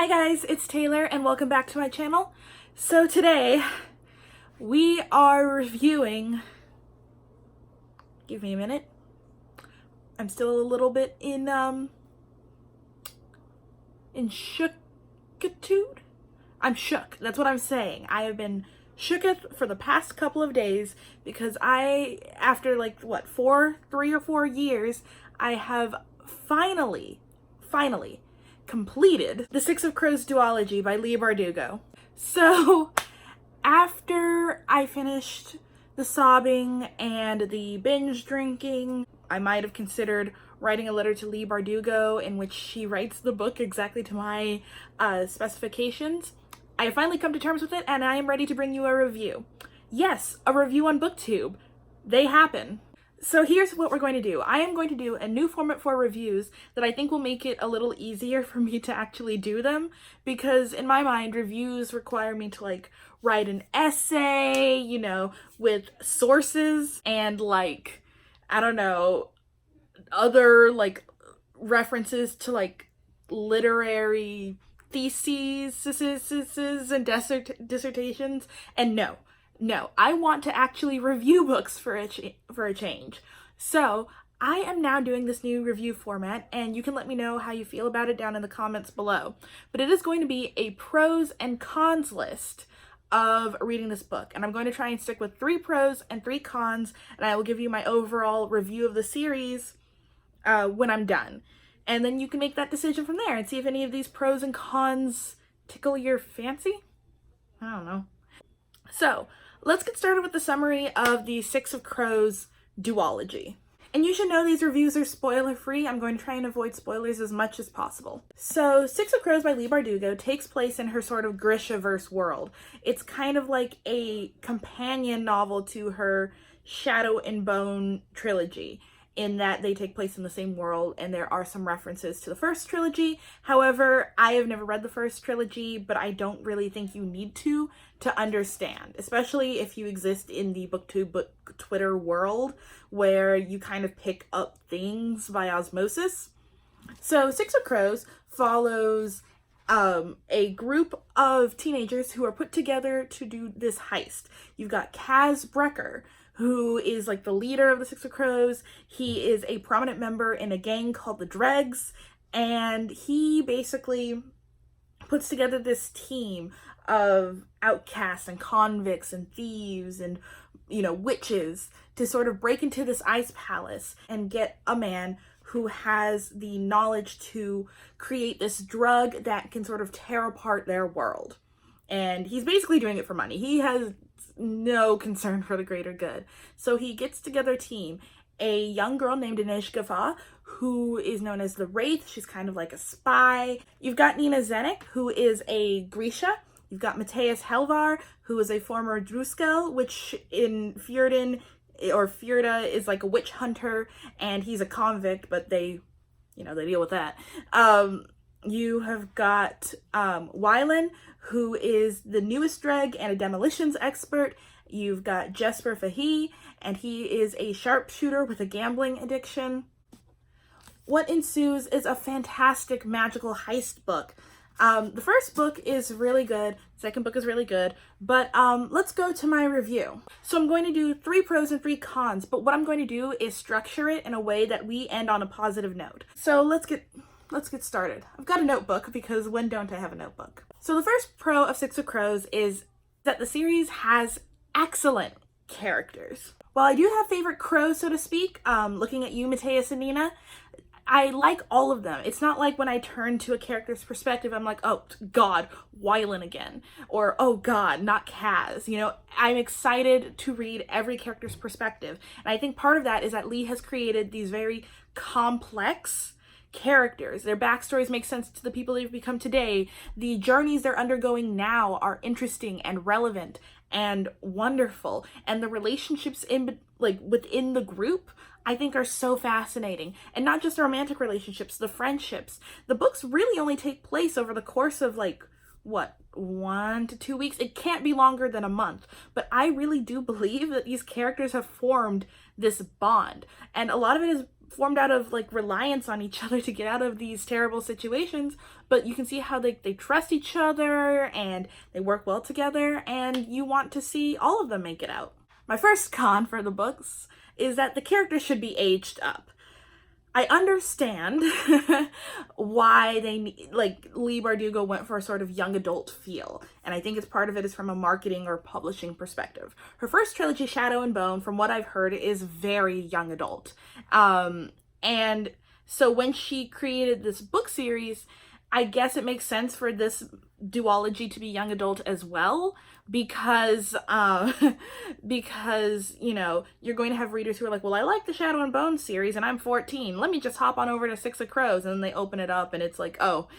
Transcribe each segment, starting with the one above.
Hi guys, it's Taylor and welcome back to my channel. So today we are reviewing, give me a minute, I'm still a little bit in shookitude. I'm shook, that's what I'm saying. I have been shooketh for the past couple of days because after like what, 3 or 4 years, I have finally completed The Six of Crows duology by Leigh Bardugo. So after I finished the sobbing and the binge drinking, I might have considered writing a letter to Leigh Bardugo in which she writes the book exactly to my specifications. I have finally come to terms with it and I am ready to bring you a review. Yes, a review on BookTube. They happen. So here's what we're going to do. I am going to do a new format for reviews that I think will make it a little easier for me to actually do them, because in my mind, reviews require me to like write an essay, you know, with sources and like, I don't know, other like references to like literary theses and dissertations. And no, I want to actually review books for a change. So I am now doing this new review format, and you can let me know how you feel about it down in the comments below. But it is going to be a pros and cons list of reading this book, and I'm going to try and stick with 3 pros and 3 cons, and I will give you my overall review of the series when I'm done. And then you can make that decision from there and see if any of these pros and cons tickle your fancy? I don't know. So let's get started with the summary of the Six of Crows duology. And you should know these reviews are spoiler-free. I'm going to try and avoid spoilers as much as possible. So Six of Crows by Leigh Bardugo takes place in her sort of Grisha-verse world. It's kind of like a companion novel to her Shadow and Bone trilogy, in that they take place in the same world and there are some references to the first trilogy. However, I have never read the first trilogy, but I don't really think you need to understand, especially if you exist in the BookTube book Twitter world where you kind of pick up things by osmosis. So Six of Crows follows a group of teenagers who are put together to do this heist. You've got Kaz Brecker, who is like the leader of the Six of Crows. He is a prominent member in a gang called the Dregs, and he basically puts together this team of outcasts and convicts and thieves and, you know, witches to sort of break into this ice palace and get a man who has the knowledge to create this drug that can sort of tear apart their world. And he's basically doing it for money. He has no concern for the greater good. So he gets together a team, a young girl named Anish Gaffa, who is known as the Wraith. She's kind of like a spy. You've got Nina Zenik, who is a Grisha. You've got Matthias Helvar, who is a former Druskel, which in Fjordan or Fjorda is like a witch hunter, and he's a convict, but they deal with that. You have got Wylan, who is the newest dreg and a demolitions expert. You've got Jesper Fahey, and he is a sharpshooter with a gambling addiction. What ensues is a fantastic magical heist book. The first book is really good, the second book is really good, but let's go to my review. So I'm going to do 3 pros and 3 cons, but what I'm going to do is structure it in a way that we end on a positive note. So let's get started. I've got a notebook because when don't I have a notebook? So the first pro of Six of Crows is that the series has excellent characters. While I do have favorite crows, so to speak, looking at you, Matthias and Nina, I like all of them. It's not like when I turn to a character's perspective, I'm like, oh God, Wylan again. Or, oh God, not Kaz. You know, I'm excited to read every character's perspective. And I think part of that is that Leigh has created these very complex characters. Their backstories make sense to the people they've become today. The journeys they're undergoing now are interesting and relevant and wonderful. And the relationships within the group, I think, are so fascinating. And not just the romantic relationships, the friendships. The books really only take place over the course of like, what, 1 to 2 weeks? It can't be longer than a month. But I really do believe that these characters have formed this bond. And a lot of it is formed out of like reliance on each other to get out of these terrible situations, but you can see how they trust each other and they work well together, and you want to see all of them make it out. My first con for the books is that the characters should be aged up. I understand why Leigh Bardugo went for a sort of young adult feel, and I think it's part of it is from a marketing or publishing perspective. Her first trilogy, Shadow and Bone, from what I've heard, is very young adult. And so when she created this book series, I guess it makes sense for this duology to be young adult as well, because you know, you're going to have readers who are like, well, I like the Shadow and Bone series and I'm 14. Let me just hop on over to Six of Crows, and then they open it up and it's like, oh,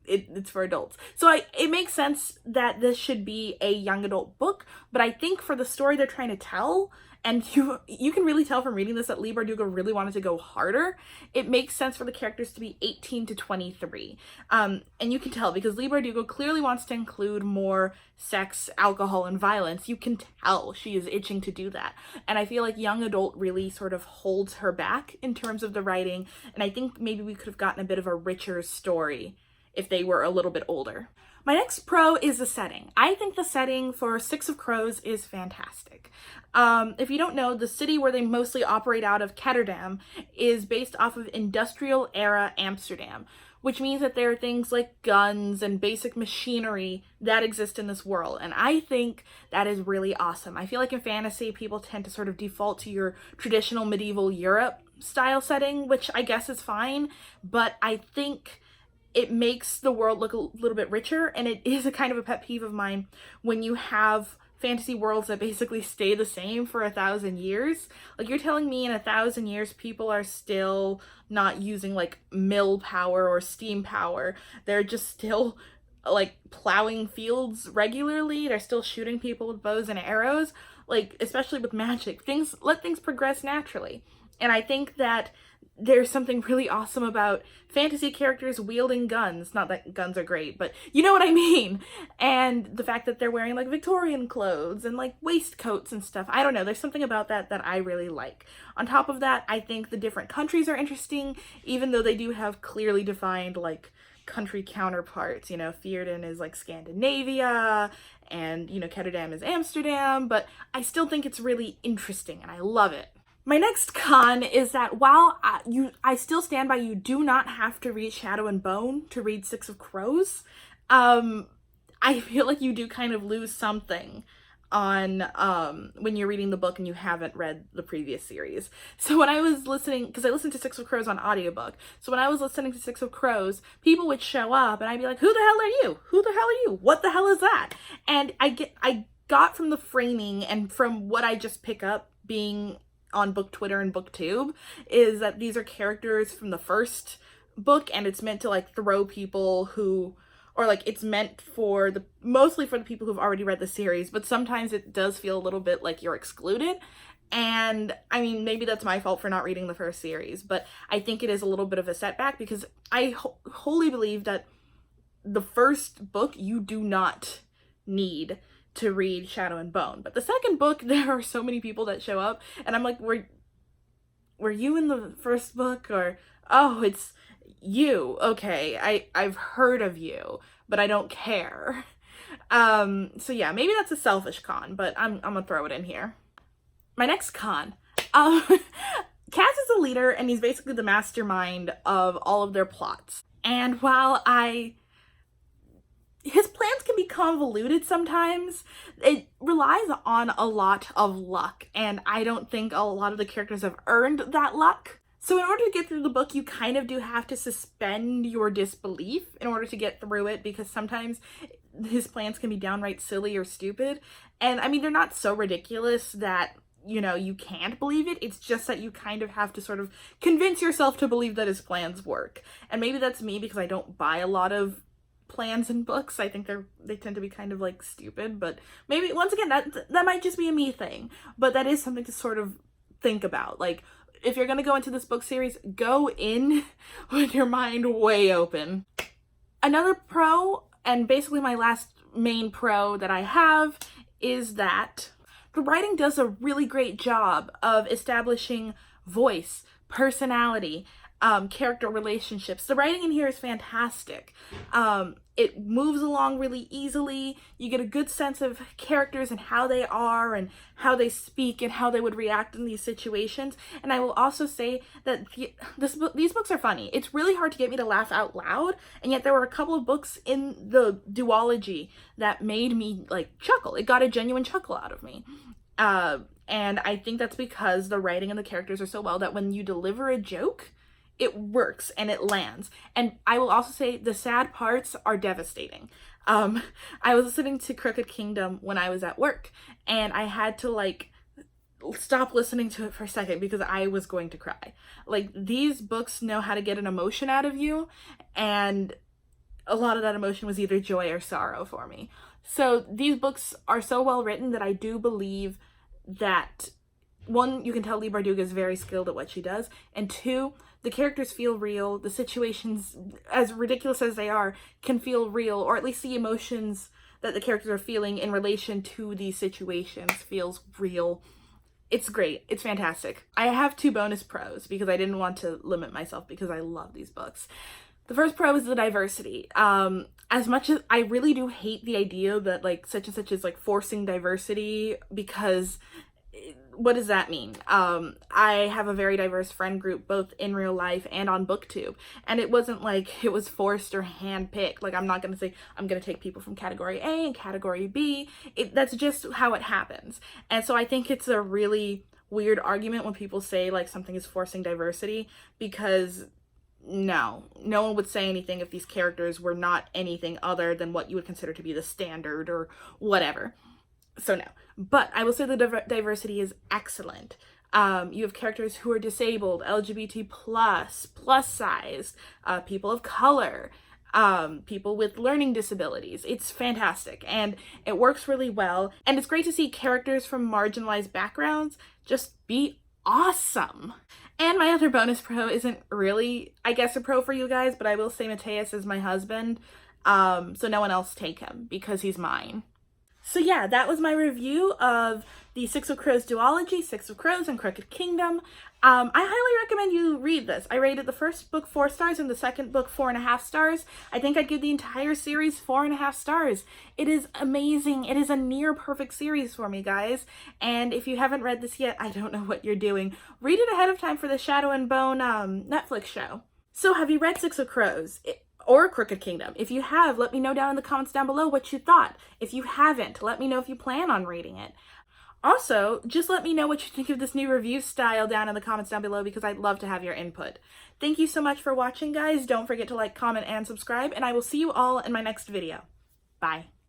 it's for adults. So it makes sense that this should be a young adult book, but I think for the story they're trying to tell, and you can really tell from reading this that Leigh Bardugo really wanted to go harder, it makes sense for the characters to be 18 to 23. And you can tell because Leigh Bardugo clearly wants to include more sex, alcohol, and violence. You can tell she is itching to do that. And I feel like young adult really sort of holds her back in terms of the writing, and I think maybe we could have gotten a bit of a richer story if they were a little bit older. My next pro is the setting. I think the setting for Six of Crows is fantastic. If you don't know, the city where they mostly operate out of, Ketterdam, is based off of industrial era Amsterdam, which means that there are things like guns and basic machinery that exist in this world. And I think that is really awesome. I feel like in fantasy, people tend to sort of default to your traditional medieval Europe style setting, which I guess is fine, but I think it makes the world look a little bit richer, and it is a kind of a pet peeve of mine when you have fantasy worlds that basically stay the same for 1,000 years. Like, you're telling me in 1,000 years people are still not using like mill power or steam power. They're just still like plowing fields regularly. They're still shooting people with bows and arrows. Like, especially with magic, let things progress naturally. And I think that there's something really awesome about fantasy characters wielding guns. Not that guns are great, but you know what I mean. And the fact that they're wearing like Victorian clothes and like waistcoats and stuff. I don't know. There's something about that I really like. On top of that, I think the different countries are interesting, even though they do have clearly defined like country counterparts. You know, Theoden is like Scandinavia, and you know, Ketterdam is Amsterdam, but I still think it's really interesting and I love it. My next con is that while I still stand by, you do not have to read Shadow and Bone to read Six of Crows. I feel like you do kind of lose something on when you're reading the book and you haven't read the previous series. So when I was listening, because I listened to Six of Crows on audiobook, so when I was listening to Six of Crows, people would show up and I'd be like, who the hell are you? Who the hell are you? What the hell is that? And I got from the framing and from what I just pick up being on book Twitter and booktube is that these are characters from the first book, and it's meant to like throw people who, or like it's meant for mostly for the people who've already read the series, but sometimes it does feel a little bit like you're excluded. And I mean, maybe that's my fault for not reading the first series, but I think it is a little bit of a setback because I wholly believe that the first book you do not need to read Shadow and Bone. But the second book, there are so many people that show up, and I'm like, were you in the first book? Or, oh, it's you. Okay, I've heard of you, but I don't care. So yeah, maybe that's a selfish con, but I'm gonna throw it in here. My next con. Cass is the leader, and he's basically the mastermind of all of their plots. And while his plans can be convoluted sometimes, it relies on a lot of luck, and I don't think a lot of the characters have earned that luck. So in order to get through the book, you kind of do have to suspend your disbelief in order to get through it, because sometimes his plans can be downright silly or stupid. And I mean, they're not so ridiculous that, you know, you can't believe it. It's just that you kind of have to sort of convince yourself to believe that his plans work. And maybe that's me because I don't buy a lot of plans in books. I think they tend to be kind of like stupid, but maybe once again that might just be a me thing, but that is something to sort of think about. Like, if you're gonna go into this book series, go in with your mind way open. Another pro, and basically my last main pro that I have, is that the writing does a really great job of establishing voice, personality, character relationships. The writing in here is fantastic. It moves along really easily. You get a good sense of characters and how they are and how they speak and how they would react in these situations. And I will also say that these books are funny. It's really hard to get me to laugh out loud, and yet there were a couple of books in the duology that made me like chuckle. It got a genuine chuckle out of me. And I think that's because the writing and the characters are so well that when you deliver a joke, it works and it lands. And I will also say the sad parts are devastating. I was listening to Crooked Kingdom when I was at work, and I had to like stop listening to it for a second because I was going to cry. Like, these books know how to get an emotion out of you, and a lot of that emotion was either joy or sorrow for me. So these books are so well written that I do believe that, one, you can tell Leigh Bardugo is very skilled at what she does, and two, the characters feel real. The situations, as ridiculous as they are, can feel real, or at least the emotions that the characters are feeling in relation to these situations feels real. It's great. It's fantastic. I have 2 bonus pros because I didn't want to limit myself because I love these books. The first pro is the diversity. As much as I really do hate the idea that like such and such is like forcing diversity, because what does that mean? I have a very diverse friend group, both in real life and on BookTube. And it wasn't like it was forced or handpicked. Like, I'm not going to say I'm going to take people from category A and category B. That's just how it happens. And so I think it's a really weird argument when people say like something is forcing diversity, because no one would say anything if these characters were not anything other than what you would consider to be the standard or whatever. So no, but I will say the diversity is excellent. You have characters who are disabled, LGBT plus size, people of color, people with learning disabilities. It's fantastic, and it works really well. And it's great to see characters from marginalized backgrounds just be awesome. And my other bonus pro isn't really, I guess, a pro for you guys, but I will say Mateus is my husband. So no one else take him because he's mine. So yeah, that was my review of the Six of Crows duology, Six of Crows and Crooked Kingdom. I highly recommend you read this. I rated the first book 4 stars and the second book 4.5 stars. I think I'd give the entire series 4.5 stars. It is amazing. It is a near perfect series for me, guys. And if you haven't read this yet, I don't know what you're doing. Read it ahead of time for the Shadow and Bone Netflix show. So have you read Six of Crows? Or Crooked Kingdom? If you have, let me know down in the comments down below what you thought. If you haven't, let me know if you plan on reading it. Also, just let me know what you think of this new review style down in the comments down below, because I'd love to have your input. Thank you so much for watching, guys. Don't forget to like, comment, and subscribe, and I will see you all in my next video. Bye.